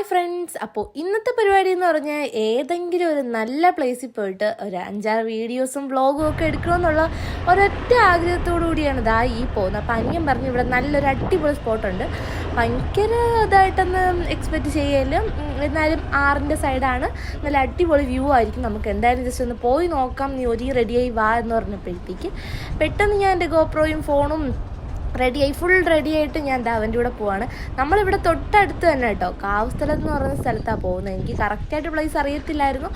Hi friends, അപ്പോൾ ഇന്നത്തെ പരിപാടി എന്ന് പറഞ്ഞാൽ ഏതെങ്കിലും ഒരു നല്ല പ്ലേസിൽ പോയിട്ട് ഒരു 5-6 വീഡിയോസും വ്ളോഗും ഒക്കെ എടുക്കണമെന്നുള്ള ഒരൊറ്റ ആഗ്രഹത്തോടു കൂടിയാണ് ഇതാ ഈ പോകുന്നത്. അപ്പം അനിയൻ പറഞ്ഞു ഇവിടെ നല്ലൊരു അടിപൊളി സ്പോട്ടുണ്ട്. ഭയങ്കര ഇതായിട്ടൊന്ന് എക്സ്പെക്റ്റ് ചെയ്യലും, എന്നാലും ആറിൻ്റെ സൈഡാണ്, നല്ല അടിപൊളി വ്യൂ ആയിരിക്കും. നമുക്ക് എന്തായാലും ജസ്റ്റ് ഒന്ന് പോയി നോക്കാം, നീ ഒരു റെഡിയായി വാ എന്ന് പറഞ്ഞപ്പോഴത്തേക്ക് പെട്ടെന്ന് ഞാൻ എൻ്റെ ഗോപ്രോയും ഫോണും ഫുൾ റെഡിയായിട്ട് ഞാൻ അവൻ്റെ കൂടെ പോവാണ്. നമ്മളിവിടെ തൊട്ടടുത്ത് തന്നെ കേട്ടോ, കാവുസ്ഥലം എന്ന് പറയുന്ന സ്ഥലത്താണ് പോകുന്നത്. എനിക്ക് കറക്റ്റായിട്ട് പ്ലേസ് അറിയത്തില്ലായിരുന്നു,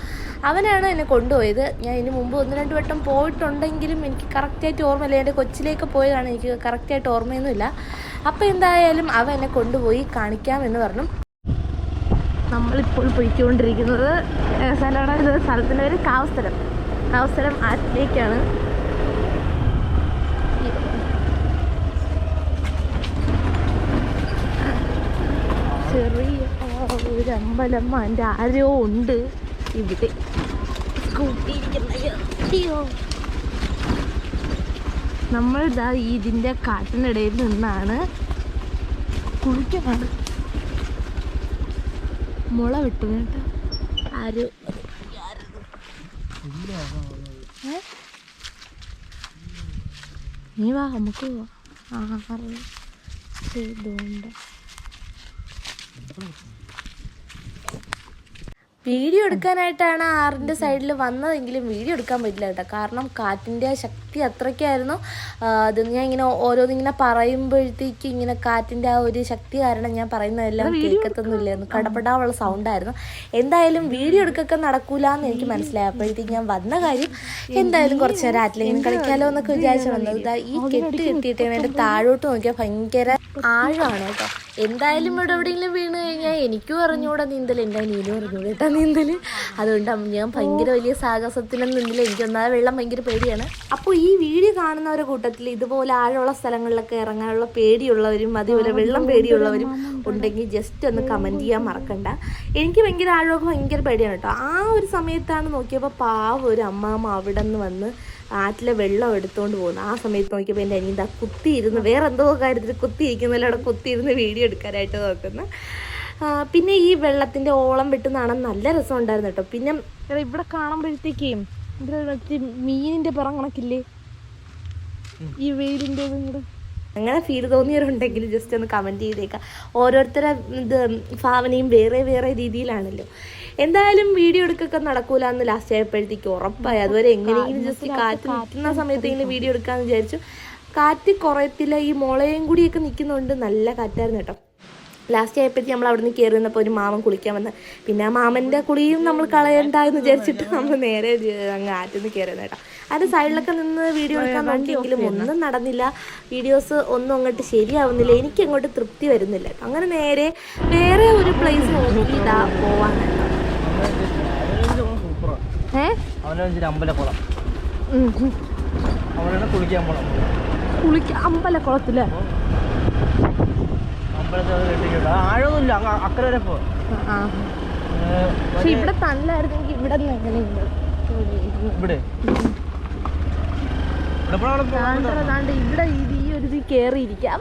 അവനാണ് എന്നെ കൊണ്ടുപോയത്. ഞാൻ ഇതിന് മുമ്പ് 1-2 വട്ടം പോയിട്ടുണ്ടെങ്കിലും എനിക്ക് കറക്റ്റായിട്ട് ഓർമ്മയില്ല. എൻ്റെ കൊച്ചിലേക്ക് പോയതാണ്, എനിക്ക് കറക്റ്റായിട്ട് ഓർമ്മയൊന്നുമില്ല. അപ്പോൾ എന്തായാലും അവൻ എന്നെ കൊണ്ടുപോയി കാണിക്കാമെന്ന് പറഞ്ഞു. നമ്മളിപ്പോൾ പോയിക്കൊണ്ടിരിക്കുന്നത് സ്ഥലത്തിൻ്റെ പേര് കാവുസ്ഥലം ആറ്റിലേക്കാണ്. ചെറിയ ഒരു അമ്പലം, അതിൻ്റെ ആരോ ഉണ്ട് ഇവിടെ. സ്കൂട്ടി ഇരിക്കുന്ന നമ്മളിതാ ഇതിൻ്റെ കാട്ടിനിടയിൽ നിന്നാണ് കുളിക്കുന്നത്. മുള വെട്ടു കേട്ടോ ആരോ. നീ വാ, നമുക്ക് പോവാം. ഇതുകൊണ്ട് വീഡിയോ എടുക്കാനായിട്ടാണ് ആറിൻ്റെ സൈഡിൽ വന്നതെങ്കിലും വീഡിയോ എടുക്കാൻ പറ്റില്ല കേട്ടോ, കാരണം കാറ്റിൻ്റെ ശക്തി അത്രയ്ക്കായിരുന്നു. അത് ഞാൻ ഇങ്ങനെ ഓരോന്നിങ്ങനെ പറയുമ്പോഴത്തേക്ക് ഇങ്ങനെ കാറ്റിൻ്റെ ആ ഒരു ശക്തി കാരണം ഞാൻ പറയുന്നതെല്ലാം കേൾക്കത്തൊന്നുമില്ലായിരുന്നു, കടപെടാനുള്ള സൗണ്ടായിരുന്നു. എന്തായാലും വീഡിയോ എടുക്കൊക്കെ നടക്കൂല എന്ന് എനിക്ക് മനസ്സിലായി. അപ്പോഴത്തേക്ക് ഞാൻ വന്ന കാര്യം എന്തായാലും കുറച്ച് നേരം ആറ്റിലെങ്കിലും കളിക്കാലോ എന്നൊക്കെ വിചാരിച്ചു വന്നത്. ഇതാ ഈ കെട്ടിയിട്ട് എൻ്റെ താഴോട്ട് നോക്കിയാൽ ഭയങ്കര ആഴമാണ് കേട്ടോ. എന്തായാലും ഇവിടെ എവിടെയെങ്കിലും വീണ് കഴിഞ്ഞാൽ എനിക്കും അറിഞ്ഞുകൂടെ നീന്തൽ, എൻ്റെ നീനും അറിഞ്ഞൂടെ കേട്ടോ നീന്തൽ. അതുകൊണ്ട് ഞാൻ ഭയങ്കര വലിയ സാഹസത്തിനൊന്നും നിന്നില്ല, എനിക്കൊന്നാമത് വെള്ളം ഭയങ്കര പേടിയാണ്. അപ്പോൾ ഈ വീഡിയോ കാണുന്നവരുടെ കൂട്ടത്തിൽ ഇതുപോലെ ആഴമുള്ള സ്ഥലങ്ങളിലൊക്കെ ഇറങ്ങാനുള്ള പേടിയുള്ളവരും അതുപോലെ വെള്ളം പേടിയുള്ളവരും ഉണ്ടെങ്കിൽ ജസ്റ്റ് ഒന്ന് കമൻറ്റ് ചെയ്യാൻ മറക്കണ്ട. എനിക്ക് ഭയങ്കര ആഴമൊക്കെ ഭയങ്കര പേടിയാണ് കേട്ടോ. ആ ഒരു സമയത്താണ് നോക്കിയപ്പോൾ പാവം ഒരു അമ്മാമ്മ അവിടെ നിന്ന് വന്ന് ആറ്റിലെ വെള്ളം എടുത്തുകൊണ്ട് പോകുന്നു. ആ സമയത്ത് നോക്കിയപ്പോൾ എൻ്റെ അനിയൻ ദാ കുത്തിയിരുന്ന് വേറെ എന്തോ കാര്യത്തിൽ കുത്തിയിരിക്കുന്നതിൽ അവിടെ കുത്തിയിരുന്ന് വീഡിയോ എടുക്കാനായിട്ട് നോക്കുന്നു. പിന്നെ ഈ വെള്ളത്തിൻ്റെ ഓളം വെട്ടുന്നാണ് നല്ല രസം ഉണ്ടായിരുന്നു കേട്ടോ. പിന്നെ ഇവിടെ കാണുമ്പോഴത്തേക്കും ഇവിടെ മീനിൻ്റെ പിറം കണക്കില്ലേ ഈ വെയിലിൻ്റെ കൂടെ, അങ്ങനെ ഫീൽ തോന്നിയവരുണ്ടെങ്കിൽ ജസ്റ്റ് ഒന്ന് കമൻറ്റ് ചെയ്തേക്കാം. ഓരോരുത്തരുടെ ഇത് ഭാവനയും വേറെ വേറെ രീതിയിലാണല്ലോ. എന്തായാലും വീഡിയോ എടുക്കൊക്കെ നടക്കൂല എന്ന് ലാസ്റ്റ് ആയപ്പോഴത്തേക്ക് ഉറപ്പായി. അതുവരെ എങ്ങനെയെങ്കിലും ജസ്റ്റ് കാറ്റ് നിൽക്കുന്ന സമയത്ത് ഇങ്ങനെ വീഡിയോ എടുക്കാമെന്ന് വിചാരിച്ചു. കാറ്റ് കുറയത്തില്ല, ഈ മുളയും കൂടിയൊക്കെ നിൽക്കുന്നുണ്ട്, നല്ല കാറ്റായിരുന്നു കേട്ടോ. ലാസ്റ്റ് ആയപ്പോഴത്തേക്ക് നമ്മൾ അവിടെ നിന്ന് കയറി വന്നപ്പോൾ ഒരു മാമൻ കുളിക്കാൻ വന്ന്, പിന്നെ ആ മാമൻ്റെ കുളിയും നമ്മൾ കളയണ്ട എന്ന് വിചാരിച്ചിട്ട് നമ്മൾ നേരെ അങ്ങ് ആറ്റിൽ നിന്ന് കയറി വന്നു കേട്ടോ. അതിൻ്റെ സൈഡിലൊക്കെ നിന്ന് വീഡിയോ എടുക്കാൻ നോക്കിയെങ്കിലും ഒന്നും നടന്നില്ല, വീഡിയോസ് ഒന്നും അങ്ങോട്ട് ശരിയാവുന്നില്ല, എനിക്ക് അങ്ങോട്ട് തൃപ്തി വരുന്നില്ല. അങ്ങനെ നേരെ വേറെ ഒരു പ്ലേസ് നോക്കി ഇതാ പോവാണ് കേട്ടോ. അമ്പലക്കുളത്തില് ആഴൊന്നുമില്ല, അക്കരെ വരെ പോ. പക്ഷെ ഇവിടെ തല്ലായിരുന്നെങ്കിൽ ഇവിടെ നിന്ന് എങ്ങനെയുണ്ട് ഇവിടെ ഇവിടെ ഈ ഒരു ഇത് കേറിയിരിക്കാം.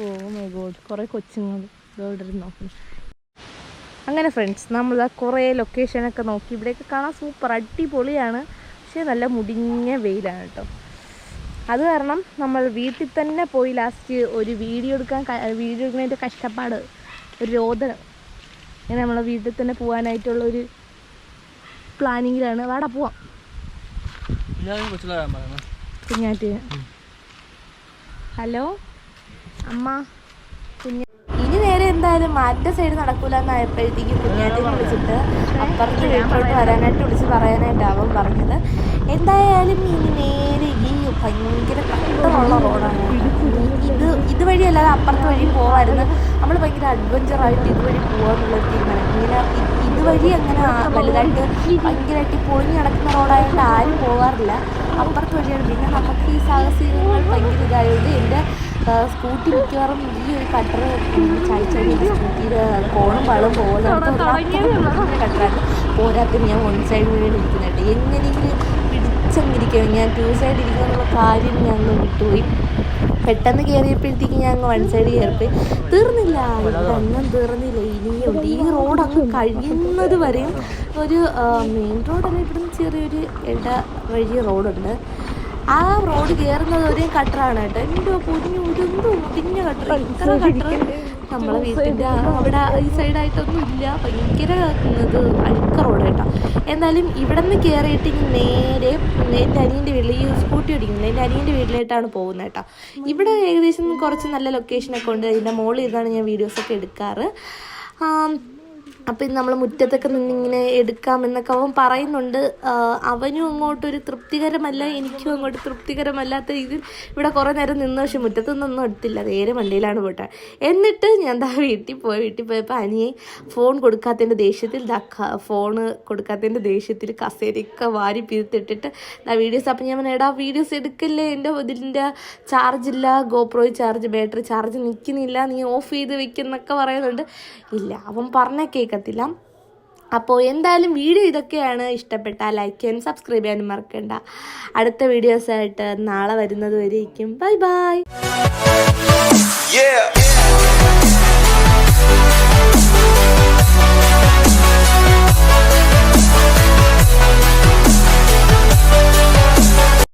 ഓ മൈ ഗോഡ്, കുറേ കൊച്ചുങ്ങൾ ഇവിടെ നോക്കുന്നു. അങ്ങനെ ഫ്രണ്ട്സ്, നമ്മൾ കുറേ ലൊക്കേഷനൊക്കെ നോക്കി. ഇവിടെയൊക്കെ കാണാൻ സൂപ്പർ അടിപൊളിയാണ്, പക്ഷേ നല്ല മുടിഞ്ഞ വെയിലാണ് കേട്ടോ. അത് കാരണം നമ്മൾ വീട്ടിൽ തന്നെ പോയി ലാസ്റ്റ് ഒരു വീഡിയോ എടുക്കുന്നതിൻ്റെ കഷ്ടപ്പാട്, ഒരു രോദനം, അങ്ങനെ നമ്മൾ വീട്ടിൽ തന്നെ പോകാനായിട്ടുള്ളൊരു പ്ലാനിങ്ങിലാണ്. വാടാ പോവാം കുഞ്ഞാറ്റ്. ഹലോ അമ്മ, ഇനി നേരെ എന്തായാലും മാറ്റ സൈഡ് നടക്കൂല എന്നായപ്പോഴത്തേക്ക് കുഞ്ഞാറ്റിനെ വിളിച്ചിട്ട് അപ്പുറത്ത് വീട്ടിലോട്ട് വരാനായിട്ട് വിളിച്ച് പറയാനായിട്ടാവും പറഞ്ഞത്. എന്തായാലും ഇനി നേരെ ഈ ഭയങ്കര കട്ടമുള്ള റോഡാണ്, ഇതുവഴി അല്ലാതെ അപ്പുറത്ത് വഴി പോവായിരുന്നു. നമ്മൾ ഭയങ്കര അഡ്വഞ്ചറായിട്ട് ഇതുവഴി പോകാമെന്നുള്ളൊരു തീരുമാനം. ഇങ്ങനെ ഇതുവഴി അങ്ങനെ വലുതായിട്ട് ഭയങ്കരമായിട്ട് പൊളിഞ്ഞ് കിടക്കുന്ന റോഡായതുകൊണ്ട് ആരും പോകാറില്ല, അപ്പുറത്ത് വഴിയാണ്. പിന്നെ നമുക്ക് ഈ സാഹസികങ്ങൾ ഭയങ്കര ഇതായതുകൊണ്ട് എൻ്റെ സ്കൂട്ടി മിക്കവാറും ഈ ഒരു കട്ടർ ചായച്ചാടി സ്കൂട്ടിയുടെ കോണും വളം പോകുന്നത് കട്ടറാണ്. പോരാത്തിന് ഞാൻ വൺ സൈഡ് വീണ് ഇരിക്കുന്നുണ്ട്. എങ്ങനെയെങ്കിലും പിടിച്ചങ്ങിരിക്കണം, ഞാൻ ടു സൈഡ് ഇരിക്കുക എന്നുള്ള കാര്യം ഞാൻ അങ്ങ് വിട്ടുപോയി. പെട്ടെന്ന് കയറിയപ്പോഴത്തേക്ക് ഞാൻ അങ്ങ് വൺ സൈഡ് കയറിപ്പോയി. തീർന്നില്ല, ഇവിടെ ഒന്നും തീർന്നില്ല, ഇനിയുണ്ട്. ഈ റോഡ് അങ്ങ് കഴിയുന്നത് വരെയും ഒരു മെയിൻ റോഡല്ല, ഇവിടുന്ന് ചെറിയൊരു ഇട വഴി റോഡുണ്ട്. ആ റോഡ് കയറുന്നത് ഒരേ കട്ടറാണ് കേട്ടോ. എൻ്റെ പൊടിഞ്ഞു ഇതെന്തോ മുടിഞ്ഞ കട്ടർ, ഇത്ര കട്ടർ നമ്മളെ വീട്ടിൻ്റെ അവിടെ ഈ സൈഡായിട്ടൊന്നും ഇല്ല. ഭയങ്കര ഇത് അഴുക്ക റോഡ് കേട്ടോ. എന്നാലും ഇവിടെ നിന്ന് കയറിയിട്ട് ഇനി നേരെ എൻ്റെ അനിയൻ്റെ വീട്ടിൽ, ഈ സ്കൂട്ടി ഓടിക്കുന്നില്ല, എൻ്റെ അനിയൻ്റെ വീട്ടിലായിട്ടാണ് പോകുന്നത് കേട്ടോ. ഇവിടെ ഏകദേശം കുറച്ച് നല്ല ലൊക്കേഷനൊക്കെ ഉണ്ട്. അതിൻ്റെ മുകളിൽ ഇരുന്നാണ് ഞാൻ വീഡിയോസൊക്കെ എടുക്കാറ്. അപ്പം നമ്മൾ മുറ്റത്തൊക്കെ നിന്നിങ്ങനെ എടുക്കാമെന്നൊക്കെ അവൻ പറയുന്നുണ്ട്. അവനും അങ്ങോട്ടൊരു തൃപ്തികരമല്ല, എനിക്കും അങ്ങോട്ട് തൃപ്തികരമല്ലാത്ത രീതിയിൽ ഇവിടെ കുറേ നേരം നിന്ന്. പക്ഷെ മുറ്റത്തൊന്നും എടുത്തില്ല, നേരെ വണ്ടിയിലാണ് പോട്ടെ. എന്നിട്ട് ഞാൻ വീട്ടിൽ പോയപ്പോൾ അനിയെ ഫോൺ കൊടുക്കാത്തതിൻ്റെ ദേഷ്യത്തിൽ കസേരയൊക്കെ വാരി പിരിത്തിട്ടിട്ട് വീഡിയോസ്. അപ്പം ഞാൻ എടാ വീഡിയോസ് എടുക്കല്ലേ, എൻ്റെ ഇതിൻ്റെ ചാർജില്ല, ഗോപ്രോ ചാർജ്, ബാറ്ററി ചാർജ് നിൽക്കുന്നില്ല, നീ ഓഫ് ചെയ്ത് വെക്കുന്നൊക്കെ പറയുന്നുണ്ട്. ഇല്ല, അവൻ പറഞ്ഞ കേൾക്കത്തില്ല. അപ്പോൾ എന്തായാലും വീഡിയോ ഇതൊക്കെയാണ്. ഇഷ്ടപ്പെട്ടാൽ ലൈക്ക് ചെയ്യാനും സബ്സ്ക്രൈബ് ചെയ്യാനും മറക്കണ്ട. അടുത്ത വീഡിയോസായിട്ട് നാളെ വരുന്നത് വരേക്കും ബൈ ബൈ.